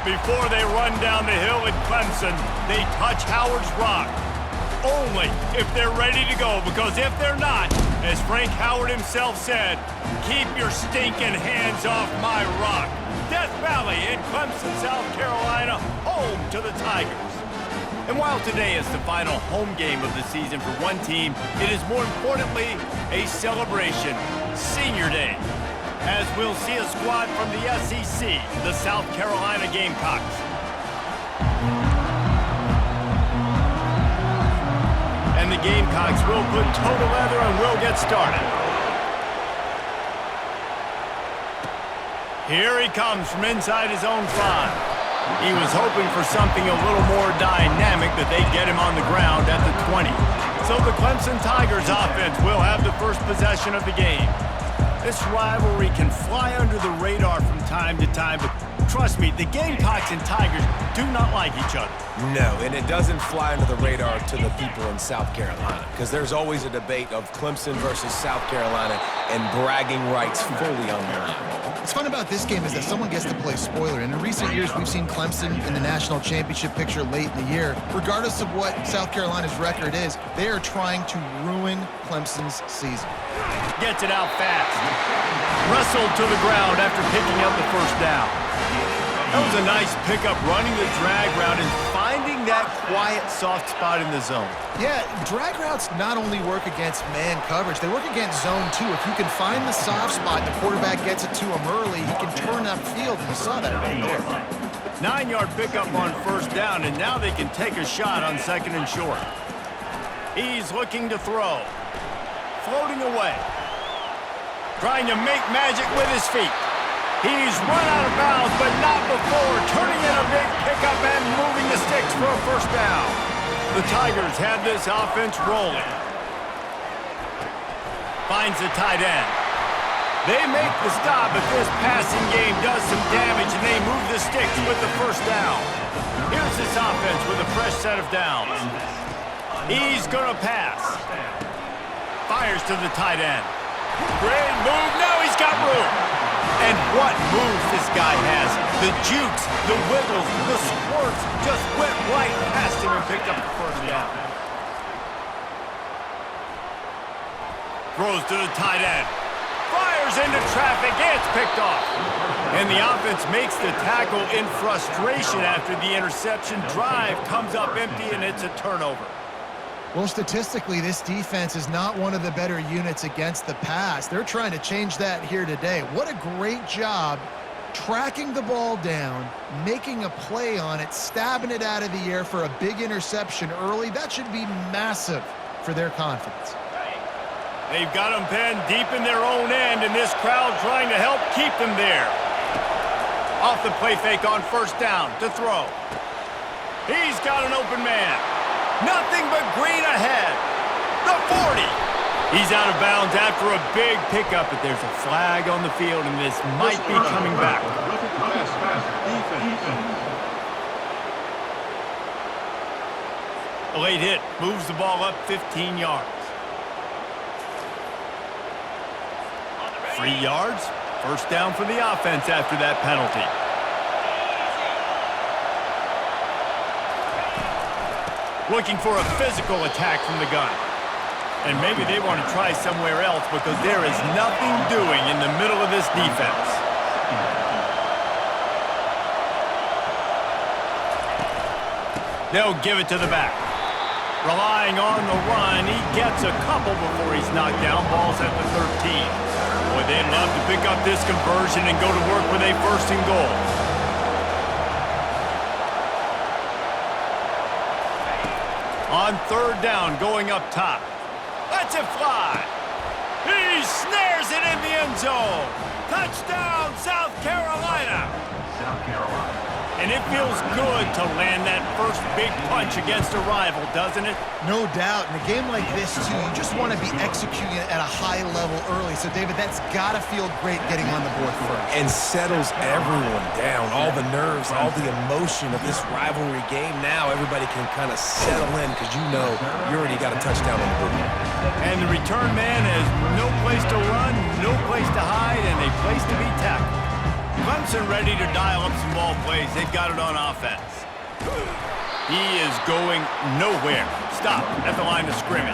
Before they run down the hill at Clemson, they touch Howard's Rock. Only if they're ready to go, because if they're not, as Frank Howard himself said, keep your stinking hands off my rock. Death Valley in Clemson, South Carolina, home to the Tigers. And while today is the final home game of the season for one team, it is more importantly a celebration, Senior Day, as we'll see a squad from the SEC, the South Carolina Gamecocks. And the Gamecocks will put toe to leather and will get started. Here he comes from inside his own 5. He was hoping for something a little more dynamic, that they get him on the ground at the 20. So the Clemson Tigers offense will have the first possession of the game. This rivalry can fly under the radar from time to time, but trust me, the Gamecocks and Tigers do not like each other. No, and it doesn't fly under the radar to the people in South Carolina, because there's always a debate of Clemson versus South Carolina and bragging rights fully on the line. What's fun about this game is that someone gets to play spoiler. And in recent years, we've seen Clemson in the national championship picture late in the year. Regardless of what South Carolina's record is, they are trying to ruin Clemson's season. Gets it out fast. Wrestled to the ground after picking up the first down. That was a nice pickup, running the drag route and finding that quiet, soft spot in the zone. Yeah, drag routes not only work against man coverage, they work against zone too. If you can find the soft spot, the quarterback gets it to him early, he can turn upfield, and you saw that right there. 9-yard pickup on first down, and now they can take a shot on second and short. He's looking to throw. Floating away. Trying to make magic with his feet. He's run out of bounds, but not before turning in a big pickup and moving the sticks for a first down. The Tigers have this offense rolling. Finds the tight end. They make the stop, but this passing game does some damage, and they move the sticks with the first down. Here's this offense with a fresh set of downs. He's going to pass. Fires to the tight end. Great move. Now he's got room. And what moves this guy has. The jukes, the wiggles, the squirts just went right past him and picked up the first down. Throws to the tight end. Fires into traffic. It's picked off. And the offense makes the tackle in frustration after the interception. Drive comes up empty, and it's a turnover. Well, statistically, this defense is not one of the better units against the pass. They're trying to change that here today. What a great job tracking the ball down, making a play on it, stabbing it out of the air for a big interception early. That should be massive for their confidence. They've got them pinned deep in their own end, and this crowd trying to help keep them there. Off the play fake on first down to throw. He's got an open man. Nothing but green ahead. The 40. He's out of bounds after a big pickup, but there's a flag on the field, and this might be coming back. A late hit moves the ball up 15 yards. 3 yards. First down for the offense after that penalty. Looking for a physical attack from the gun. And maybe they want to try somewhere else, because there is nothing doing in the middle of this defense. They'll give it to the back. Relying on the run, he gets a couple before he's knocked down. Ball's at the 13. Boy, they'd love to pick up this conversion and go to work with a first and goal. On third down, going up top. Lets it fly. He snares it in the end zone. Touchdown, South Carolina. And it feels good to land that first big punch against a rival, doesn't it? No doubt. In a game like this, too, you just want to be executing it at a high level early. So, David, that's got to feel great getting on the board first. And settles everyone down. All the nerves, all the emotion of this rivalry game. Now everybody can kind of settle in, because you know you already got a touchdown on the board. And the return man has no place to run, no place to hide, and a place to be tackled. Clemson ready to dial up some ball plays. They've got it on offense. He is going nowhere. Stop at the line of scrimmage.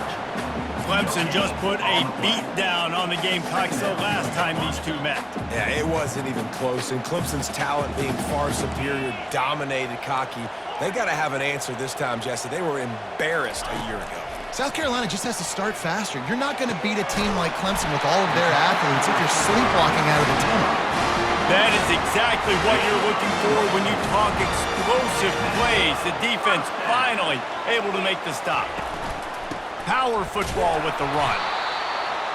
Clemson just put a beat down on the Gamecocks the last time these two met. Yeah, it wasn't even close, and Clemson's talent being far superior dominated Cocky. They got to have an answer this time, Jesse. They were embarrassed a year ago. South Carolina just has to start faster. You're not going to beat a team like Clemson with all of their athletes if you're sleepwalking out of the tunnel. That is exactly what you're looking for when you talk explosive plays. The defense finally able to make the stop. Power football with the run.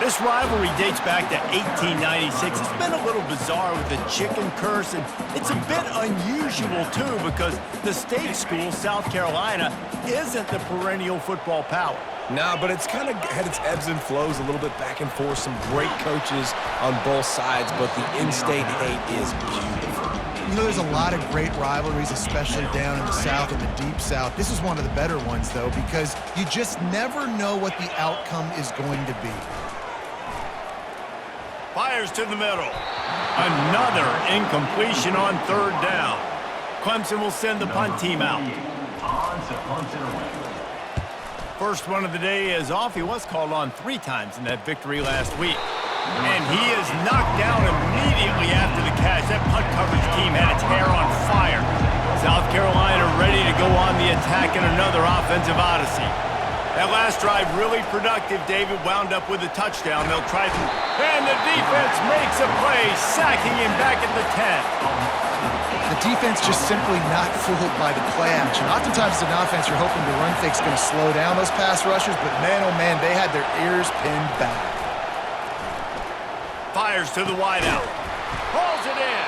This rivalry dates back to 1896. It's been a little bizarre with the chicken curse, and it's a bit unusual, too, because the state school, South Carolina, isn't the perennial football power. Nah, but it's kind of had its ebbs and flows, a little bit back and forth, some great coaches on both sides, but the in-state hate is beautiful. You know, there's a lot of great rivalries, especially down in the South and the Deep South. This is one of the better ones, though, because you just never know what the outcome is going to be. Fires to the middle. Another incompletion on third down. Clemson will send the punt team out. First one of the day is off. He was called on 3 times in that victory last week. And he is knocked down immediately after the catch. That punt coverage team had its hair on fire. South Carolina ready to go on the attack in another offensive odyssey. That last drive really productive. David wound up with a touchdown. They'll try to... And the defense makes a play, sacking him back at the 10. The defense just simply not fooled by the play action. Oftentimes, as an offense, you're hoping the run fake's going to slow down those pass rushers, but man, oh man, they had their ears pinned back. Fires to the wideout. Pulls it in.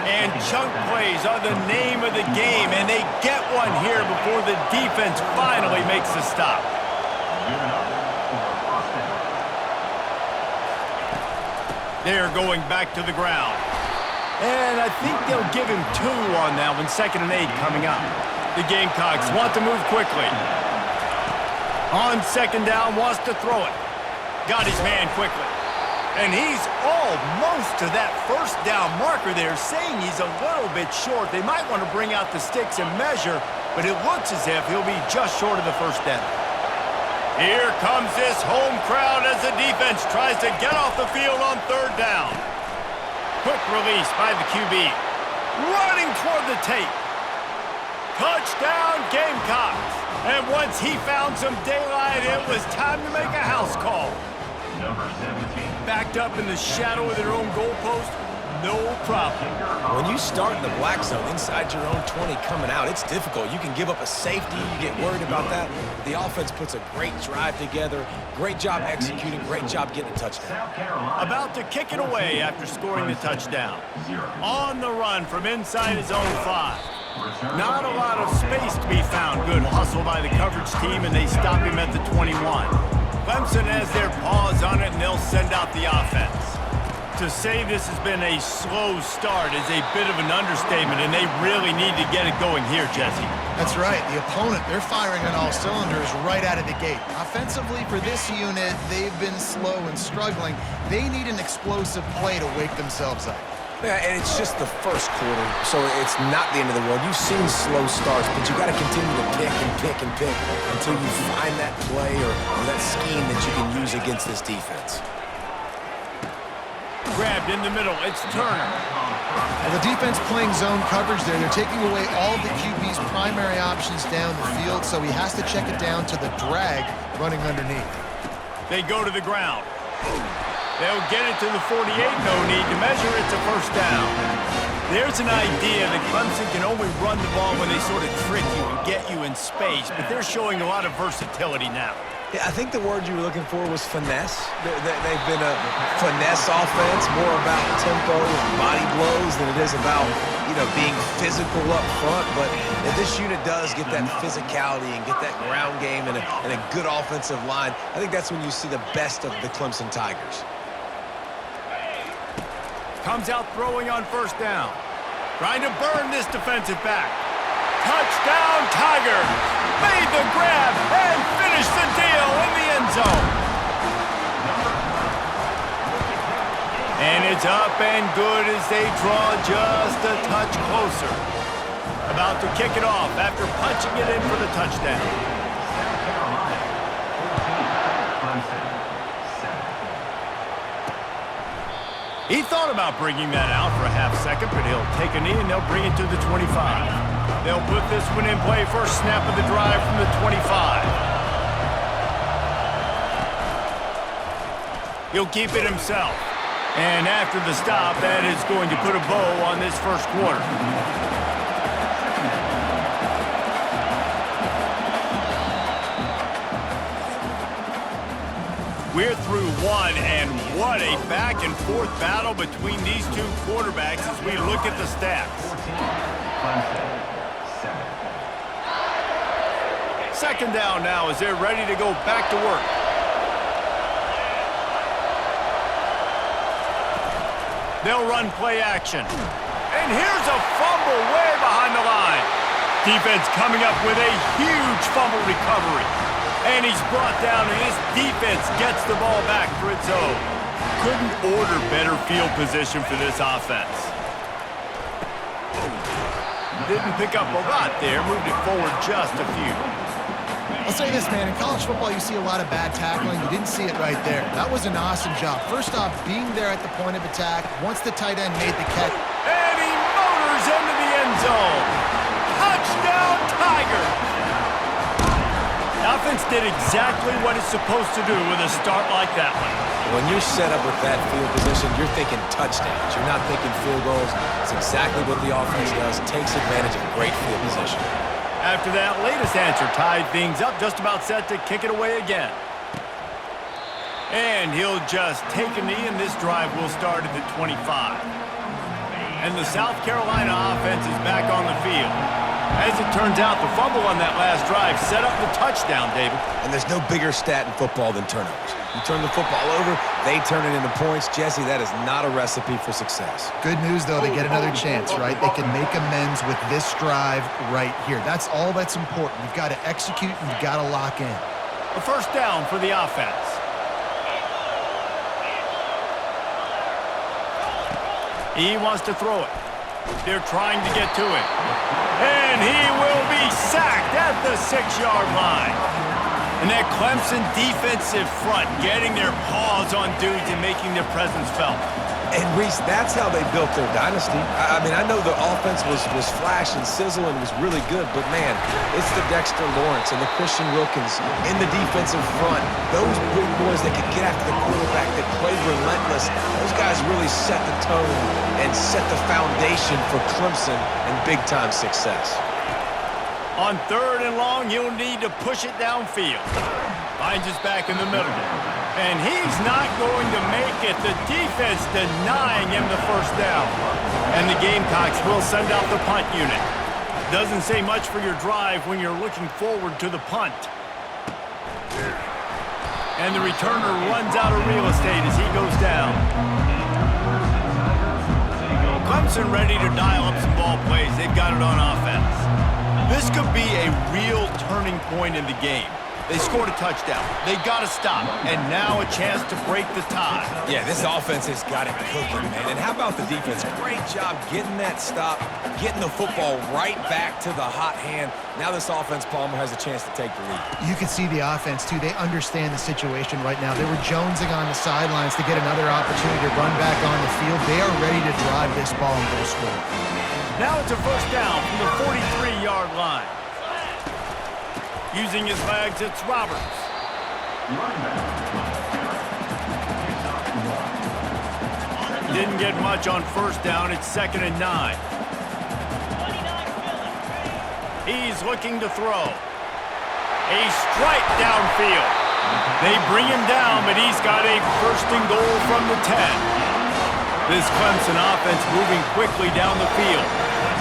And chunk plays are the name of the game, and they get one here before the defense finally makes the stop. They're going back to the ground. And I think they'll give him 2 on that one, 2nd and 8 coming up. The Gamecocks want to move quickly. On 2nd down, wants to throw it. Got his man quickly. And he's almost to that 1st down marker there, saying he's a little bit short. They might want to bring out the sticks and measure, but it looks as if he'll be just short of the 1st down. Here comes this home crowd as the defense tries to get off the field on 3rd down. Quick release by the QB. Running toward the tape. Touchdown, Gamecocks. And once he found some daylight, it was time to make a house call. Number 17. Backed up in the shadow of their own goalpost, no problem. When you start in the black zone inside your own 20 coming out, it's difficult. You can give up a safety. You get worried about that. The offense puts a great drive together. Great job executing. Great job getting a touchdown. About to kick it away after scoring the touchdown. On the run from inside his own 5. Not a lot of space to be found. Good hustle by the coverage team, and they stop him at the 21. Clemson has their paws on it, and they'll send out the offense. To say this has been a slow start is a bit of an understatement, and they really need to get it going here, Jesse. That's right. The opponent, they're firing on all cylinders right out of the gate. Offensively, for this unit, they've been slow and struggling. They need an explosive play to wake themselves up. Yeah, and it's just the 1st quarter, so it's not the end of the world. You've seen slow starts, but you got to continue to pick and pick and pick until you find that play or that scheme that you can use against this defense. Grabbed in the middle, it's Turner. Well, the defense playing zone coverage there. They're taking away all the QB's primary options down the field, so he has to check it down to the drag running underneath. They go to the ground. They'll get it to the 48, no need to measure. It's a 1st down. There's an idea that Clemson can only run the ball when they sort of trick you and get you in space, but they're showing a lot of versatility now. Yeah, I think the word you were looking for was finesse. They've been a finesse offense, more about tempo and body blows than it is about, being physical up front. But if this unit does get that physicality and get that ground game and a good offensive line, I think that's when you see the best of the Clemson Tigers. Comes out throwing on 1st down. Trying to burn this defensive back. Touchdown, Tigers! Made the grab and finished the deal in the end zone. And it's up and good as they draw just a touch closer. About to kick it off after punching it in for the touchdown. He thought about bringing that out for a half second, but he'll take a knee and they'll bring it to the 25. They'll put this one in play first snap of the drive from the 25. He'll keep it himself. And after the stop, that is going to put a bow on this first quarter. We're through one, and what a back-and-forth battle between these two quarterbacks as we look at the stats. Second down now as they're ready to go back to work. They'll run play action. And here's a fumble way behind the line. Defense coming up with a huge fumble recovery. And he's brought down, and his defense gets the ball back for its own. Couldn't order better field position for this offense. Didn't pick up a lot there, moved it forward just a few. I'll say this, man. In college football, you see a lot of bad tackling. You didn't see it right there. That was an awesome job. First off, being there at the point of attack. Once the tight end made the catch. And he motors into the end zone. Touchdown, Tigers! The offense did exactly what it's supposed to do with a start like that one. When you're set up with that field position, you're thinking touchdowns. You're not thinking field goals. It's exactly what the offense does. Takes advantage of great field position. After that latest answer tied things up, just about set to kick it away again. And he'll just take a knee, and this drive will start at the 25. And the South Carolina offense is back on the field. As it turns out, the fumble on that last drive set up the touchdown, David. And there's no bigger stat in football than turnovers. You turn the football over, they turn it into points. Jesse, that is not a recipe for success. Good news, though, they get another chance, right? They can make amends with this drive right here. That's all that's important. You've got to execute and you've got to lock in. A first down for the offense. He wants to throw it. They're trying to get to it. And he will be sacked at the 6-yard line. And that Clemson defensive front getting their paws on dudes and making their presence felt. And, Reese, that's how they built their dynasty. I mean, I know the offense was flash and sizzle and was really good, but, man, it's the Dexter Lawrence and the Christian Wilkins in the defensive front. Those big boys that could get after the quarterback, that played relentless. Those guys really set the tone and set the foundation for Clemson and big-time success. On third and long, he'll need to push it downfield. Finds us back in the middle. And he's not going to make it. The defense denying him the first down. And the Gamecocks will send out the punt unit. Doesn't say much for your drive when you're looking forward to the punt. And the returner runs out of real estate as he goes down. Clemson ready to dial up some ball plays. They've got it on offense. This could be a real turning point in the game. They scored a touchdown. They got to stop. And now a chance to break the tie. Yeah, this offense has got it cooking, man. And how about the defense? Great job getting that stop, getting the football right back to the hot hand. Now this offense, Palmer, has a chance to take the lead. You can see the offense, too. They understand the situation right now. They were jonesing on the sidelines to get another opportunity to run back on the field. They are ready to drive this ball and go score. Now it's a first down from the 43-yard line. Using his legs, it's Roberts. Didn't get much on first down. It's 2nd and 9. He's looking to throw. A strike downfield. They bring him down, but he's got a first and goal from the 10. This Clemson offense moving quickly down the field.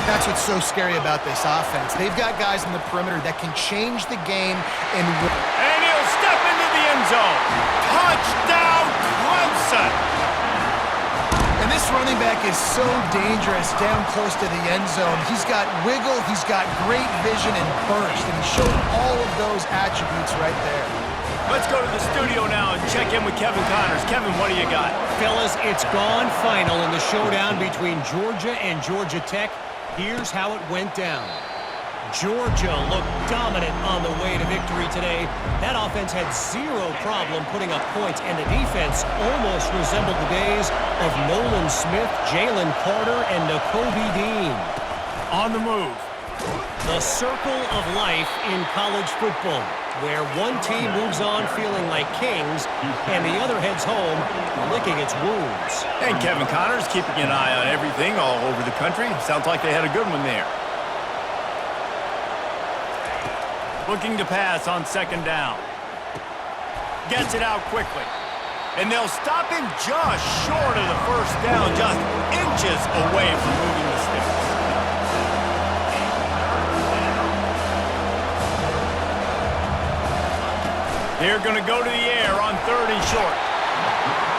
That's what's so scary about this offense. They've got guys in the perimeter that can change the game and he'll step into the end zone. Touchdown, Clemson! And this This running back is so dangerous down close to the end zone. He's got wiggle, he's got great vision and burst, and he showed all of those attributes right there. Let's go to the studio now and check in with Kevin Connors. Kevin, what do you got? Fellas, it's gone final in the showdown between Georgia and Georgia Tech. Here's how it went down. Georgia looked dominant on the way to victory today. That offense had zero problem putting up points, and the defense almost resembled the days of Nolan Smith, Jalen Carter, and Nakobe Dean. On the move. The circle of life in college football, where one team moves on feeling like kings and the other heads home licking its wounds. And Kevin Connors keeping an eye on everything all over the country. Sounds like they had a good one there. Looking to pass on second down. Gets it out quickly. And they'll stop him just short of the first down, just inches away from moving the sticks. They're going to go to the air on third and short.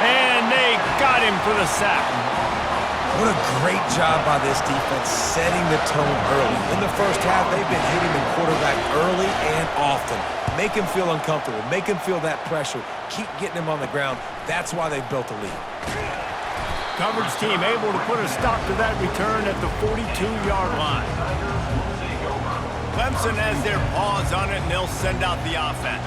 And they got him for the sack. What a great job by this defense setting the tone early. In the first half, they've been hitting the quarterback early and often. Make him feel uncomfortable. Make him feel that pressure. Keep getting him on the ground. That's why they've built a lead. Coverage team able to put a stop to that return at the 42-yard line. Clemson has their paws on it, and they'll send out the offense.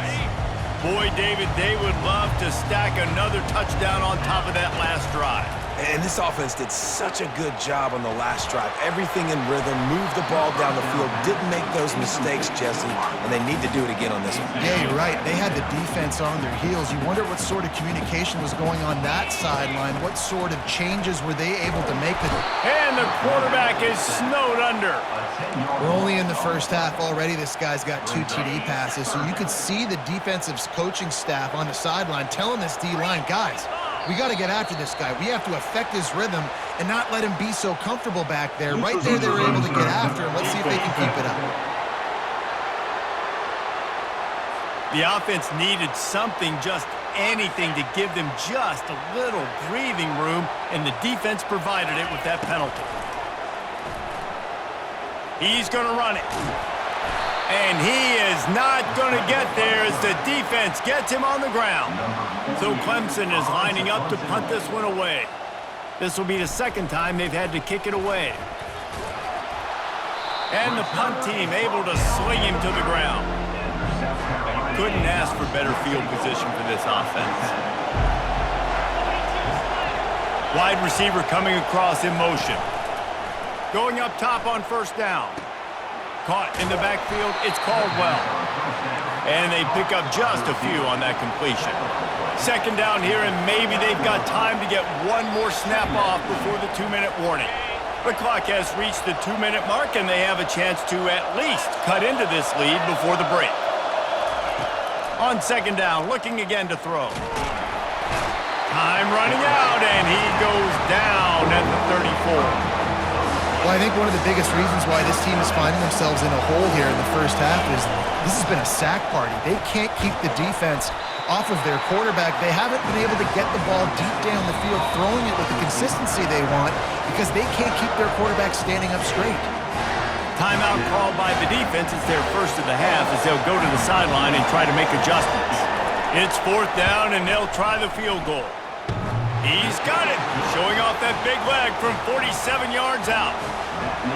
Boy, David, they would love to stack another touchdown on top of that last drive. And this offense did such a good job on the last drive. Everything in rhythm, moved the ball down the field, didn't make those mistakes, Jesse, and they need to do it again on this one. Yeah, you're right. They had the defense on their heels. You wonder what sort of communication was going on that sideline. What sort of changes were they able to make? And the quarterback is snowed under. We're only in the first half already. This guy's got 2 TD passes, so you could see the defensive coaching staff on the sideline telling this D-line, guys, we got to get after this guy. We have to affect his rhythm and not let him be so comfortable back there. Right there, they were able to get after him. Let's see if they can keep it up. The offense needed something, just anything, to give them just a little breathing room, and the defense provided it with that penalty. He's going to run it. And he is not going to get there as the defense gets him on the ground. So Clemson is lining up to punt this one away. This will be the second time they've had to kick it away. And the punt team able to sling him to the ground. Couldn't ask for better field position for this offense. Wide receiver coming across in motion. Going up top on first down. Caught in the backfield, it's Caldwell. And they pick up just a few on that completion. Second down here, and maybe they've got time to get one more snap off before the 2-minute warning. The clock has reached the 2-minute mark, and they have a chance to at least cut into this lead before the break. On second down, looking again to throw. Time running out, and he goes down at the 34. Well, I think one of the biggest reasons why this team is finding themselves in a hole here in the first half is this has been a sack party. They can't keep the defense off of their quarterback. They haven't been able to get the ball deep down the field, throwing it with the consistency they want because they can't keep their quarterback standing up straight. Timeout called by the defense. It's their first of the half as they'll go to the sideline and try to make adjustments. It's fourth down, and they'll try the field goal. He's got it, showing off that big leg from 47 yards out.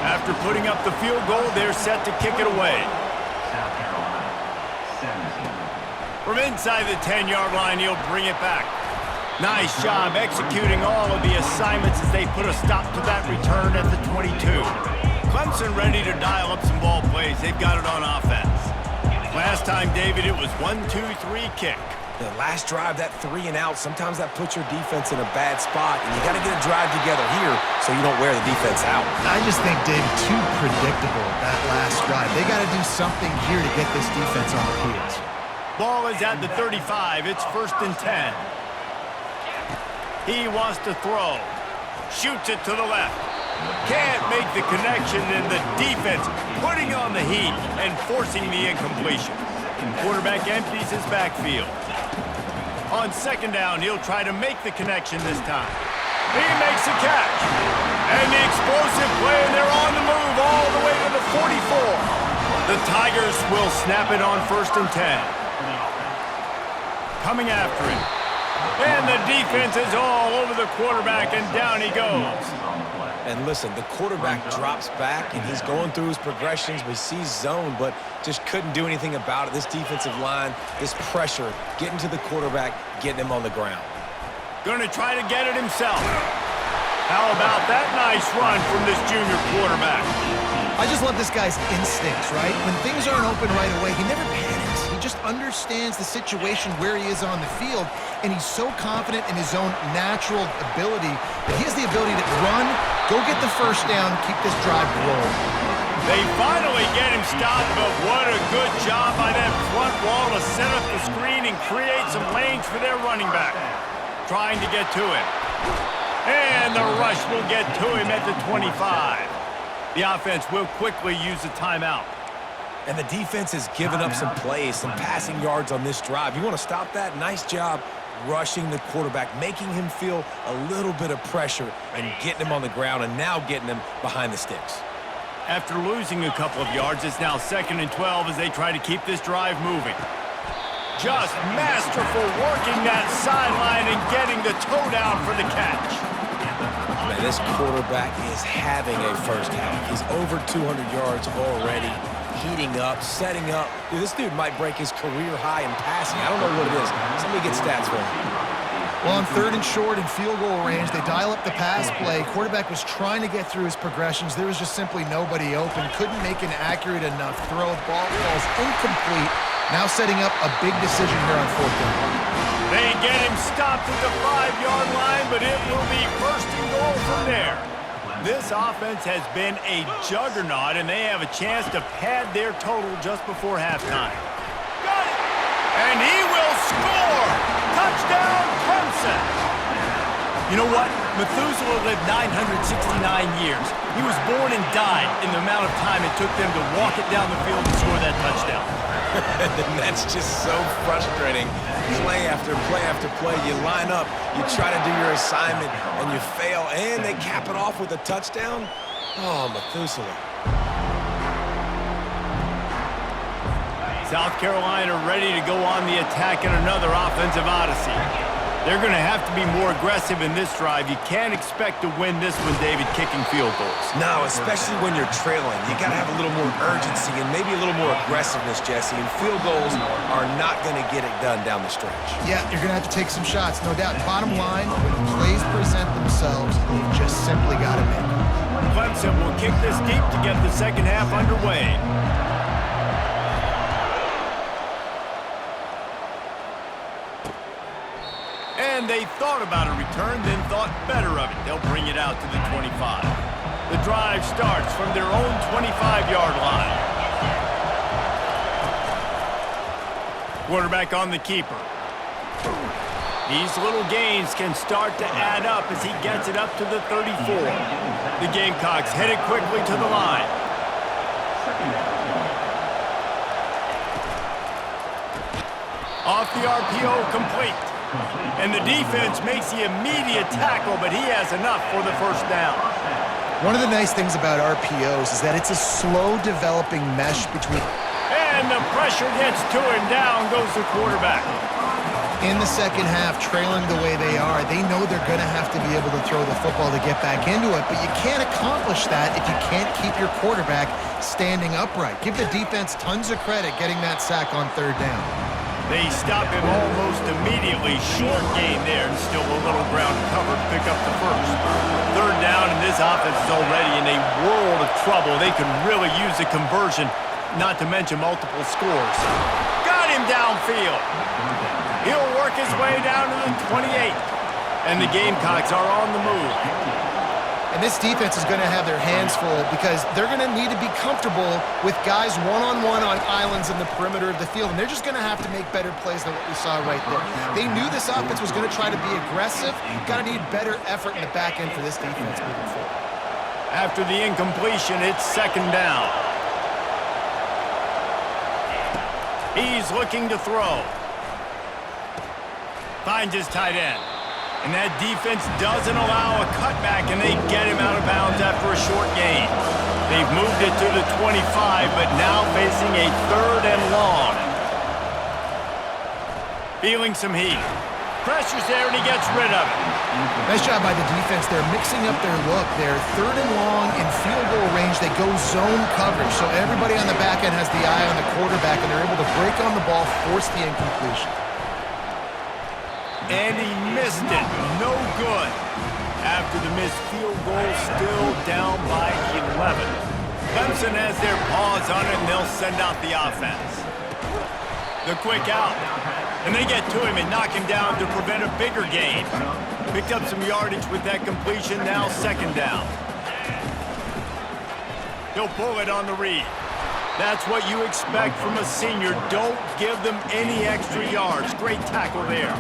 After putting up the field goal, they're set to kick it away. From inside the 10-yard line, he'll bring it back. Nice job executing all of the assignments as they put a stop to that return at the 22. Clemson ready to dial up some ball plays. They've got it on offense. Last time, David, it was 1-2-3 kick. The last drive, that 3 and out, sometimes that puts your defense in a bad spot, and you got to get a drive together here so you don't wear the defense out. I just think, Dave, too predictable, that last drive. They got to do something here to get this defense on their heels. Ball is at the 35. It's 1st and 10. He wants to throw. Shoots it to the left. Can't make the connection, and the defense putting on the heat and forcing the incompletion. Quarterback empties his backfield. On second down, he'll try to make the connection this time. He makes the catch. And the explosive play, and they're on the move all the way to the 44. The Tigers will snap it on 1st and 10. Coming after him. And the defense is all over the quarterback, and down he goes. And listen, the quarterback drops back, and he's going through his progressions. We see zone, but just couldn't do anything about it. This defensive line, this pressure, getting to the quarterback, getting him on the ground. Going to try to get it himself. How about that nice run from this junior quarterback? I just love this guy's instincts, right? When things aren't open right away, he never panics. He just understands the situation where he is on the field, and he's so confident in his own natural ability that he has the ability to run, go get the first down, keep this drive rolling. They finally get him stopped, but what a good job by that front wall to set up the screen and create some lanes for their running back. Trying to get to him. And the rush will get to him at the 25. The offense will quickly use a timeout. And the defense has given up some plays, some passing yards on this drive. You want to stop that? Nice job rushing the quarterback, making him feel a little bit of pressure and getting him on the ground and now getting him behind the sticks. After losing a couple of yards, it's now 2nd and 12 as they try to keep this drive moving. Just masterful working that sideline and getting the toe down for the catch. Man, this quarterback is having a first half. He's over 200 yards already, heating up, setting up. Dude, this dude might break his career high in passing. I don't know what it is. Somebody get stats for him. Well, on 3rd and short and field goal range, they dial up the pass play. Quarterback was trying to get through his progressions. There was just simply nobody open. Couldn't make an accurate enough throw. Ball falls incomplete. Now setting up a big decision here on 4th down. They get him stopped at the 5-yard line, but it will be 1st and goal from there. This offense has been a juggernaut, and they have a chance to pad their total just before halftime. Got it! And he will score! Touchdown, Clemson! You know what? Methuselah lived 969 years. He was born and died in the amount of time it took them to walk it down the field and score that touchdown. And that's just so frustrating. Play after play after play. You line up, you try to do your assignment, and you fail, and they cap it off with a touchdown? Oh, Methuselah. South Carolina ready to go on the attack in another offensive odyssey. They're going to have to be more aggressive in this drive. You can't expect to win this one, David, kicking field goals. No, especially when you're trailing. You got to have a little more urgency and maybe a little more aggressiveness, Jesse. And field goals are not going to get it done down the stretch. Yeah, you're going to have to take some shots, no doubt. Bottom line, when plays present themselves, you've just simply got to make them. Clemson will kick this deep to get the second half underway. And they thought about a return, then thought better of it. They'll bring it out to the 25. The drive starts from their own 25-yard line. Quarterback on the keeper. These little gains can start to add up as he gets it up to the 34. The Gamecocks headed quickly to the line. Off the RPO, complete. And the defense makes the immediate tackle, but he has enough for the first down. One of the nice things about RPOs is that it's a slow developing mesh between... And the pressure gets to him. Down goes the quarterback. In the second half, trailing the way they are, they know they're going to have to be able to throw the football to get back into it, but you can't accomplish that if you can't keep your quarterback standing upright. Give the defense tons of credit getting that sack on 3rd down. They stop him almost immediately. Short gain there, and still a little ground covered. Pick up the first. 3rd down, and this offense is already in a world of trouble. They could really use a conversion, not to mention multiple scores. Got him downfield. He'll work his way down to the 28. And the Gamecocks are on the move. And this defense is going to have their hands full because they're going to need to be comfortable with guys one-on-one on islands in the perimeter of the field. And they're just going to have to make better plays than what we saw right there. They knew this offense was going to try to be aggressive. Got to need better effort in the back end for this defense moving forward. After the incompletion, it's 2nd down. He's looking to throw. Finds his tight end. And that defense doesn't allow a cutback, and they get him out of bounds after a short gain. They've moved it to the 25, but now facing a 3rd and long. Feeling some heat. Pressure's there, and he gets rid of it. Nice job by the defense. They're mixing up their look. They're 3rd and long in field goal range. They go zone coverage, so everybody on the back end has the eye on the quarterback, and they're able to break on the ball, force the incompletion. And he missed it. No good. After the missed field goal, still down by 11. Clemson has their paws on it, and they'll send out the offense. The quick out. And they get to him and knock him down to prevent a bigger gain. Picked up some yardage with that completion, now 2nd down. He'll pull it on the read. That's what you expect from a senior. Don't give them any extra yards. Great tackle there.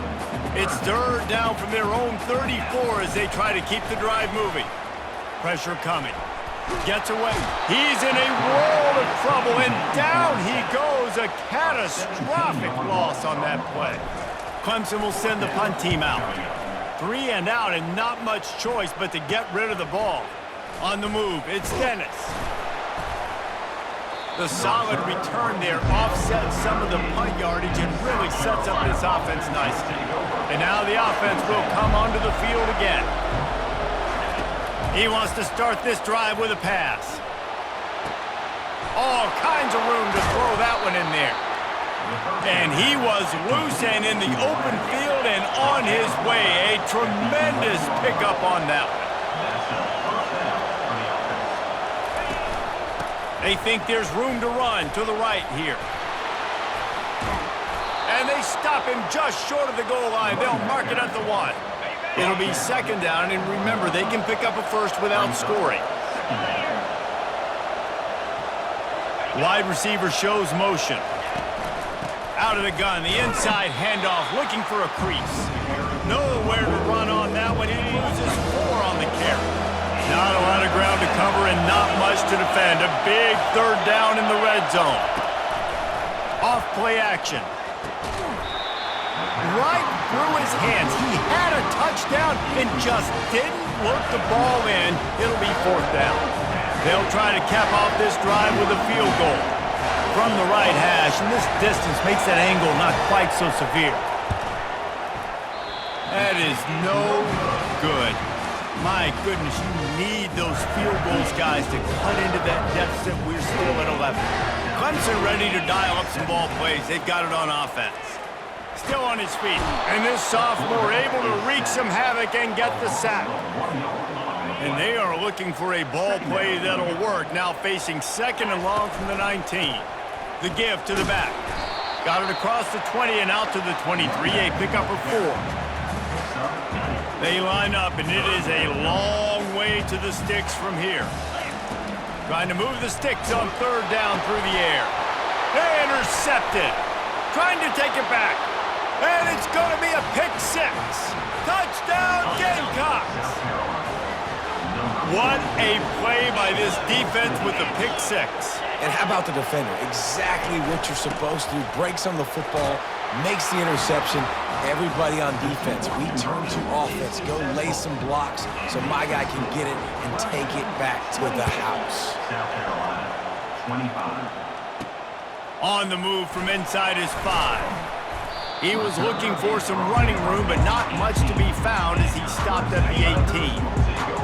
It's 3rd down from their own 34 as they try to keep the drive moving. Pressure coming. Gets away. He's in a world of trouble, and down he goes. A catastrophic loss on that play. Clemson will send the punt team out. 3 and out, and not much choice but to get rid of the ball. On the move, it's Dennis. The solid return there offsets some of the punt yardage and really sets up this offense nicely. And now the offense will come onto the field again. He wants to start this drive with a pass. All kinds of room to throw that one in there. And he was loose and in the open field and on his way. A tremendous pickup on that one. They think there's room to run to the right here. And they stop him just short of the goal line. They'll mark it at the 1. It'll be 2nd down, and remember, they can pick up a first without scoring. Wide receiver shows motion. Out of the gun, the inside handoff, looking for a crease. Nowhere to run on that one. He loses 4 on the carry. Not a lot of ground to cover and not much to defend. A big 3rd down in the red zone. Off play action. Right through his hands. He had a touchdown and just didn't look the ball in. It'll be 4th down. They'll try to cap off this drive with a field goal. From the right hash, and this distance makes that angle not quite so severe. That is no good. My goodness, you need those field goals, guys, to cut into that deficit. We're still at 11. Clemson ready to dial up some ball plays. They've got it on offense. Still on his feet. And this sophomore able to wreak some havoc and get the sack. And they are looking for a ball play that'll work. Now facing 2nd and long from the 19. The give to the back. Got it across the 20 and out to the 23. A pickup of 4. They line up, and it is a long way to the sticks from here. Trying to move the sticks on 3rd down through the air. They intercepted. Trying to take it back. And it's going to be a pick 6. Touchdown, Gamecocks! What a play by this defense with the pick 6. And how about the defender? Exactly what you're supposed to do. Breaks on the football, makes the interception. Everybody on defense, we turn to offense. Go lay some blocks so my guy can get it and take it back to the house. South Carolina, 25. On the move from inside his 5. He was looking for some running room, but not much to be found as he stopped at the 18.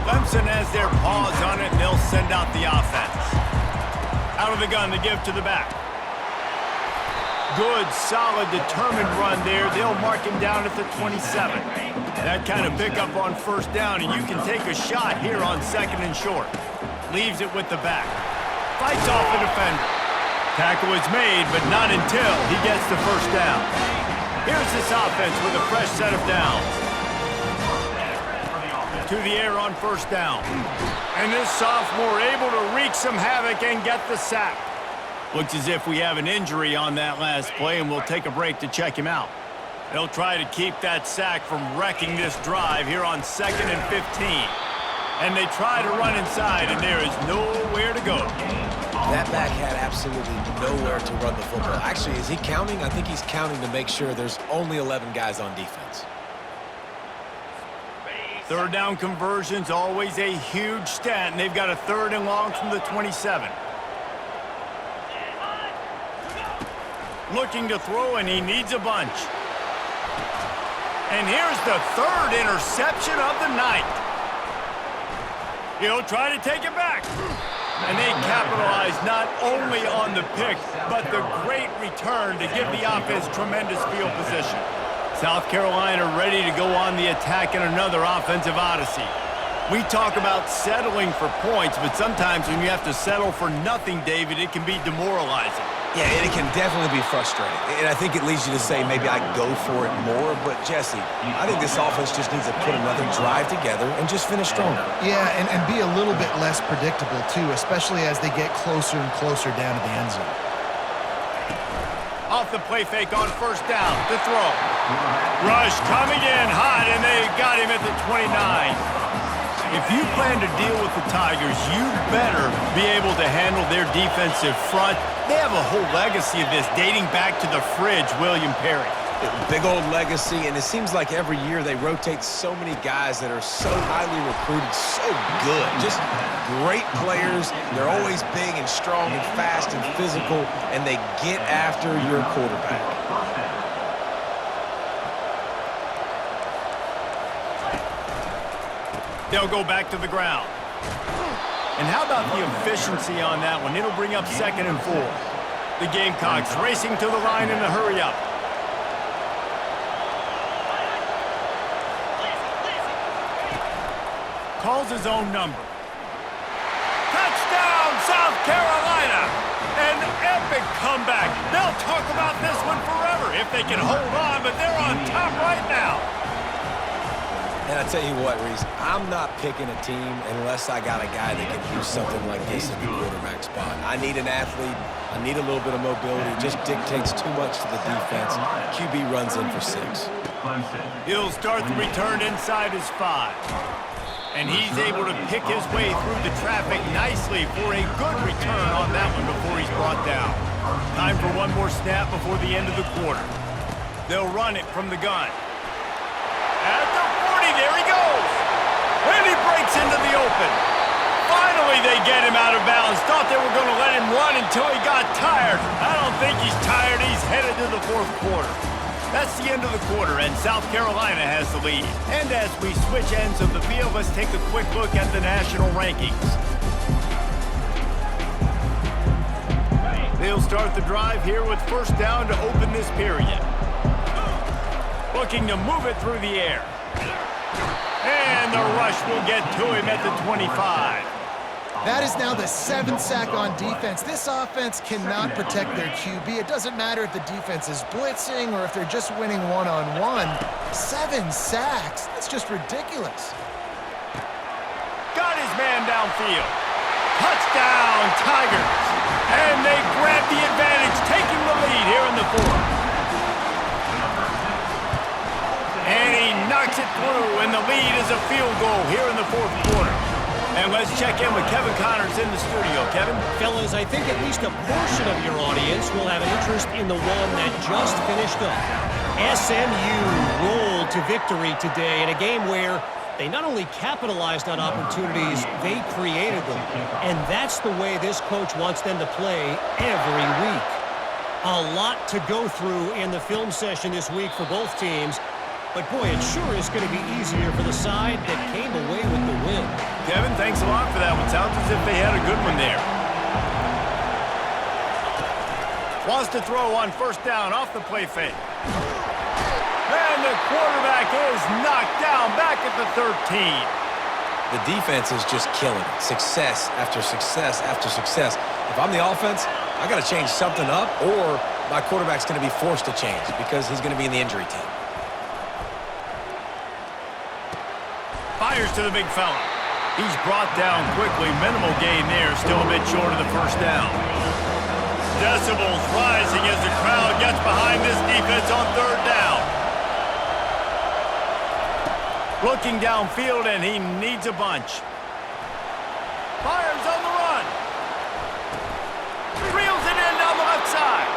Clemson has their paws on it, and they'll send out the offense. Out of the gun, the give to the back. Good, solid, determined run there. They'll mark him down at the 27. That kind of pickup on 1st down, and you can take a shot here on 2nd and short. Leaves it with the back. Fights off a defender. Tackle is made, but not until he gets the 1st down. Here's this offense with a fresh set of downs. To the air on 1st down. And this sophomore able to wreak some havoc and get the sack. Looks as if we have an injury on that last play, and we'll take a break to check him out. They'll try to keep that sack from wrecking this drive here on 2nd and 15. And they try to run inside, and there is nowhere to go. That back had absolutely nowhere to run the football. Actually, is he counting? I think he's counting to make sure there's only 11 guys on defense. Third down conversion's always a huge stat, and they've got a 3rd and long from the 27. Looking to throw, and he needs a bunch. And here's the 3rd interception of the night. He'll try to take it back. And they capitalize not only on the pick, but the great return to give the offense tremendous field position. South Carolina ready to go on the attack in another offensive odyssey. We talk about settling for points, but sometimes when you have to settle for nothing, David, it can be demoralizing. Yeah, and it can definitely be frustrating. And I think it leads you to say maybe I go for it more. But, Jesse, I think this offense just needs to put another drive together and just finish stronger. Yeah, and be a little bit less predictable, too, especially as they get closer and closer down to the end zone. Off the play fake on 1st down to throw. Rush coming in hot, and they got him at the 29. If you plan to deal with the Tigers, you better be able to handle their defensive front. They have a whole legacy of this dating back to the fridge, William Perry. Big old legacy, and it seems like every year they rotate so many guys that are so highly recruited, so good. Just great players. They're always big and strong and fast and physical, and they get after your quarterback. They'll go back to the ground. And how about the efficiency on that one? It'll bring up 2nd and 4. The Gamecocks racing to the line in a hurry-up. Calls his own number. Touchdown, South Carolina! An epic comeback. They'll talk about this one forever if they can hold on, but they're on top right now. And I tell you what, Reese, I'm not picking a team unless I got a guy that can do something like this at the quarterback spot. I need an athlete. I need a little bit of mobility. It just dictates too much to the defense. QB runs in for 6. He'll start the return inside his 5. And he's able to pick his way through the traffic nicely for a good return on that one before he's brought down. Time for one more snap before the end of the quarter. They'll run it from the gun. At the 40, there he goes. And he breaks into the open. Finally, they get him out of bounds. Thought they were going to let him run until he got tired. I don't think he's tired. He's headed to the 4th quarter. That's the end of the quarter, and South Carolina has the lead. And as we switch ends of the field, let's take a quick look at the national rankings. They'll start the drive here with 1st down to open this period. Looking to move it through the air. And the rush will get to him at the 25. That is now the 7th sack on defense. This offense cannot protect their QB. It doesn't matter if the defense is blitzing or if they're just winning one-on-one. 7 sacks? That's just ridiculous. Got his man downfield. Touchdown, Tigers. And they grab the advantage, taking the lead here in the 4th. And he knocks it through, and the lead is a field goal here in the 4th quarter. And let's check in with Kevin Connors in the studio. Kevin? Fellas, I think at least a portion of your audience will have an interest in the one that just finished up. SMU rolled to victory today in a game where they not only capitalized on opportunities, they created them. And that's the way this coach wants them to play every week. A lot to go through in the film session this week for both teams. But, boy, it sure is going to be easier for the side that came away with the win. Kevin, thanks a lot for that one. Sounds as if they had a good one there. Wants to throw on 1st down off the play fake. And the quarterback is knocked down back at the 13. The defense is just killing it. Success after success after success. If I'm the offense, I got to change something up, or my quarterback's going to be forced to change because he's going to be in the injury team. Fires to the big fella. He's brought down quickly. Minimal gain there. Still a bit short of the 1st down. Decibels rising as the crowd gets behind this defense on 3rd down. Looking downfield, and he needs a bunch. Fires on the run. Reels it in down the left side.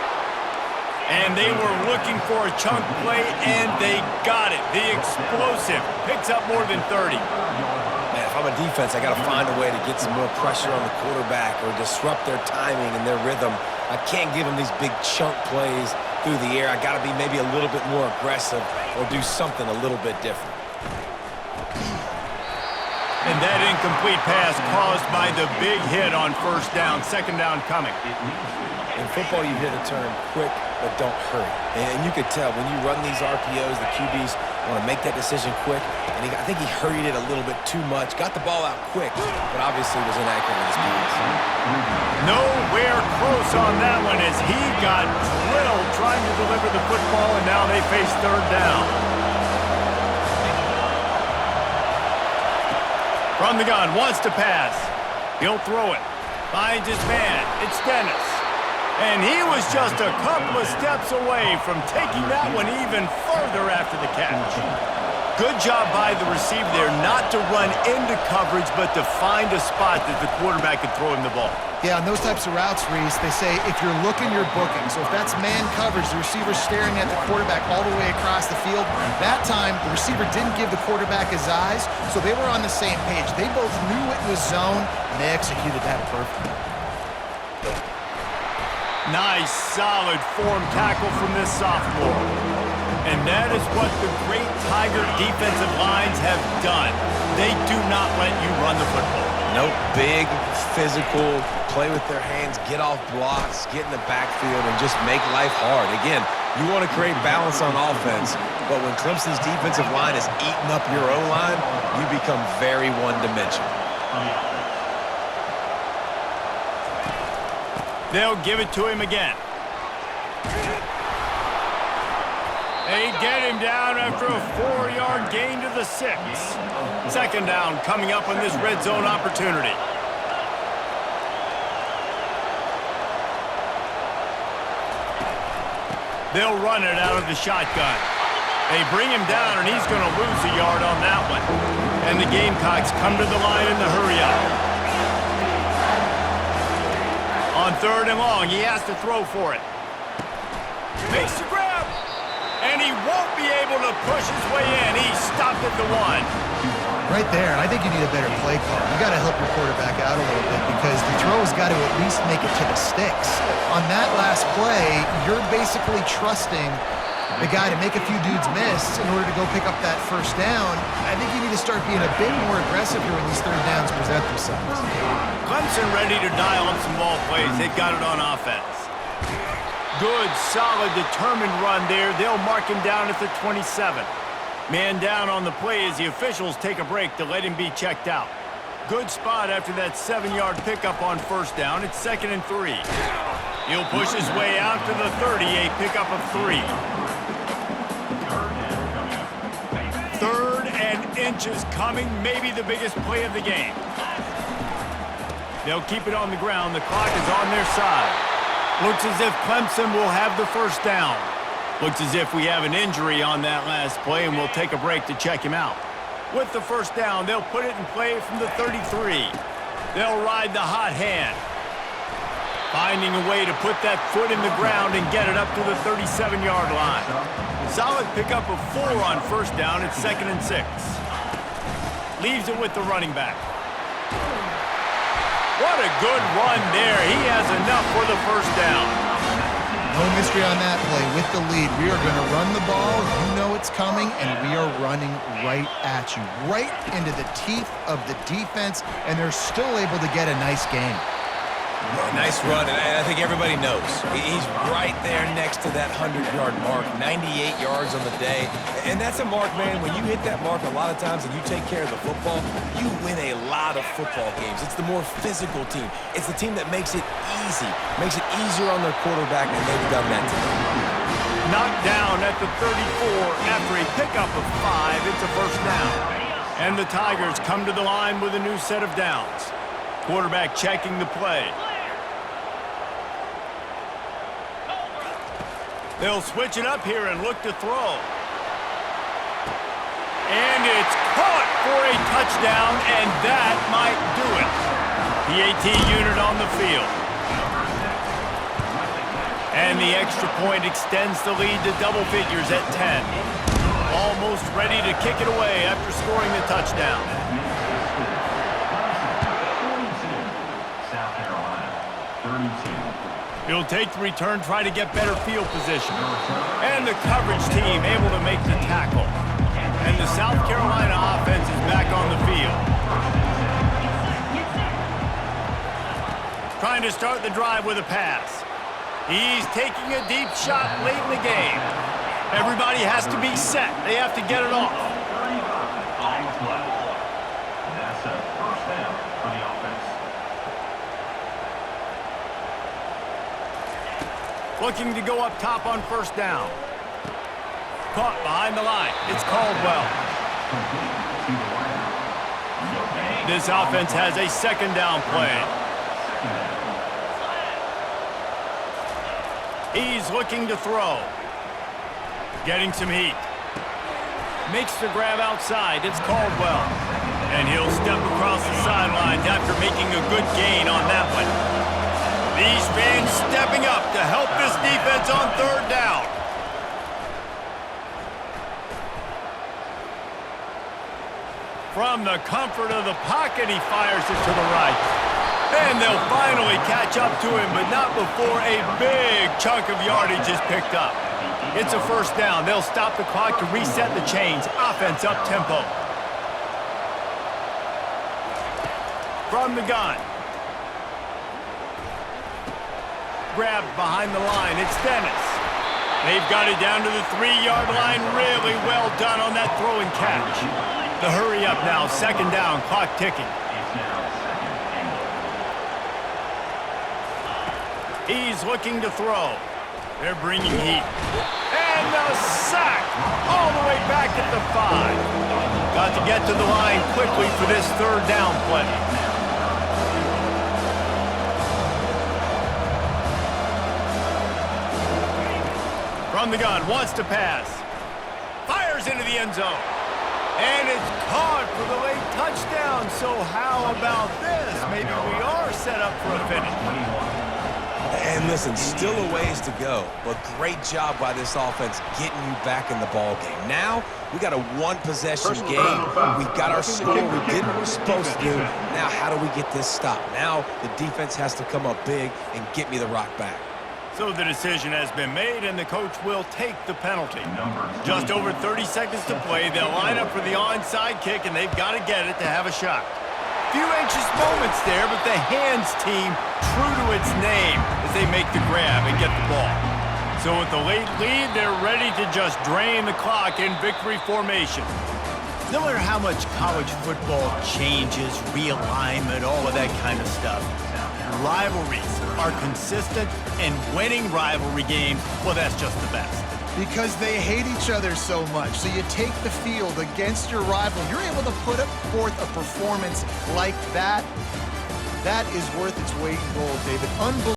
And they were looking for a chunk play, and they got it. The explosive picks up more than 30. Man, if I'm a defense, I got to find a way to get some more pressure on the quarterback or disrupt their timing and their rhythm. I can't give them these big chunk plays through the air. I got to be maybe a little bit more aggressive or do something a little bit different. And that incomplete pass caused by the big hit on first down. Second down coming. In football, you hear the term quick, but don't hurry. And you could tell when you run these RPOs, the QBs want to make that decision quick. And I think he hurried it a little bit too much. Got the ball out quick, but obviously was inaccurate with his pass. Nowhere close on that one as he got drilled trying to deliver the football, and now they face third down. From the gun, wants to pass. He'll throw it. Finds his man. It's Dennis. And he was just a couple of steps away from taking that one even further after the catch. Good job by the receiver there not to run into coverage, but to find a spot that the quarterback could throw him the ball. Yeah, on those types of routes, Reese, they say if you're looking, you're booking. So if that's man coverage, the receiver's staring at the quarterback all the way across the field. That time, the receiver didn't give the quarterback his eyes, so they were on the same page. They both knew it was zone, and they executed that perfectly. Nice, solid form tackle from this sophomore. And that is what the great Tiger defensive lines have done. They do not let you run the football. Nope, big, physical, play with their hands, get off blocks, get in the backfield, and just make life hard. Again, you want to create balance on offense, but when Clemson's defensive line is eating up your O-line, you become very one-dimensional. They'll give it to him again. They get him down after a 4-yard gain to the 6. Second down coming up on this red zone opportunity. They'll run it out of the shotgun. They bring him down, and he's going to lose a yard on that one. And the Gamecocks come to the line in the hurry-up. On third and long, he has to throw for it. Makes the grab. And he won't be able to push his way in. He's stopped at the 1. Right there, I think you need a better play call. You got to help your quarterback out a little bit because the throw's got to at least make it to the sticks. On that last play, you're basically trusting the guy to make a few dudes miss in order to go pick up that first down. I think you need to start being a bit more aggressive here when these third downs present themselves. Clemson ready to dial up some ball plays. They've got it on offense. Good, solid, determined run there. They'll mark him down at the 27. Man down on the play as the officials take a break to let him be checked out. Good spot after that 7-yard pickup on first down. It's 2nd and 3. He'll push his way out to the 30, a pickup of 3. 3rd and inches coming, maybe the biggest play of the game. They'll keep it on the ground. The clock is on their side. Looks as if Clemson will have the first down. Looks as if we have an injury on that last play, and we'll take a break to check him out. With the first down, they'll put it in play from the 33. They'll ride the hot hand. Finding a way to put that foot in the ground and get it up to the 37-yard line. Solid pickup of 4 on first down. It's 2nd and 6. Leaves it with the running back. What a good run there. He has enough for the first down. No mystery on that play. With the lead, we are going to run the ball. You know it's coming, and we are running right at you, right into the teeth of the defense, and they're still able to get a nice game. Nice run, and I think everybody knows. He's right there next to that 100-yard mark, 98 yards on the day. And that's a mark, man, when you hit that mark a lot of times and you take care of the football, you win a lot of football games. It's the more physical team. It's the team that makes it easy, makes it easier on their quarterback, and they've done that today. Knocked down at the 34 after a pickup of 5. It's a first down. And the Tigers come to the line with a new set of downs. Quarterback checking the play. They'll switch it up here and look to throw. And it's caught for a touchdown, and that might do it. PAT unit on the field. And the extra point extends the lead to double figures at 10. Almost ready to kick it away after scoring the touchdown. 42, South Carolina, 32. He'll take the return, try to get better field position. And the coverage team able to make the tackle. And the South Carolina offense is back on the field. Trying to start the drive with a pass. He's taking a deep shot late in the game. Everybody has to be set. They have to get it off. 35 on the play. That's a first down for the offense. Looking to go up top on first down. Caught behind the line. It's Caldwell. This offense has a second down play. He's looking to throw. Getting some heat. Makes the grab outside. It's Caldwell. And he'll step across the sidelines after making a good gain on that one. These fans stepping up to help this defense on third down. From the comfort of the pocket, he fires it to the right. And they'll finally catch up to him, but not before a big chunk of yardage is picked up. It's a first down. They'll stop the clock to reset the chains. Offense up tempo. From the gun. Grabbed behind the line. It's Dennis. They've got it down to the 3-yard line. Really well done on that throw and catch. The hurry up now. Second down. Clock ticking. He's looking to throw. They're bringing heat. And a sack all the way back at the 5. Got to get to the line quickly for this third down play. From the gun, wants to pass. Fires into the end zone. And it's caught for the late touchdown. So how about this? Maybe we are set up for a finish. And listen, still a ways to go, but great job by this offense getting you back in the ball game. Now, we got a one-possession game. We got our score. We did what we're supposed to do. Now, how do we get this stopped? Now, the defense has to come up big and get me the rock back. So the decision has been made, and the coach will take the penalty. Just over 30 seconds to play. They'll line up for the onside kick, and they've got to get it to have a shot. Few anxious moments there, but the hands team true to its name as they make the grab and get the ball. So with the late lead, they're ready to just drain the clock in victory formation. No matter how much college football changes, realignment, all of that kind of stuff, rivalries are consistent, and winning rivalry games, well, that's just the best. Because they hate each other so much. So you take the field against your rival. You're able to put forth a performance like that. That is worth its weight in gold, David. Unbelievable.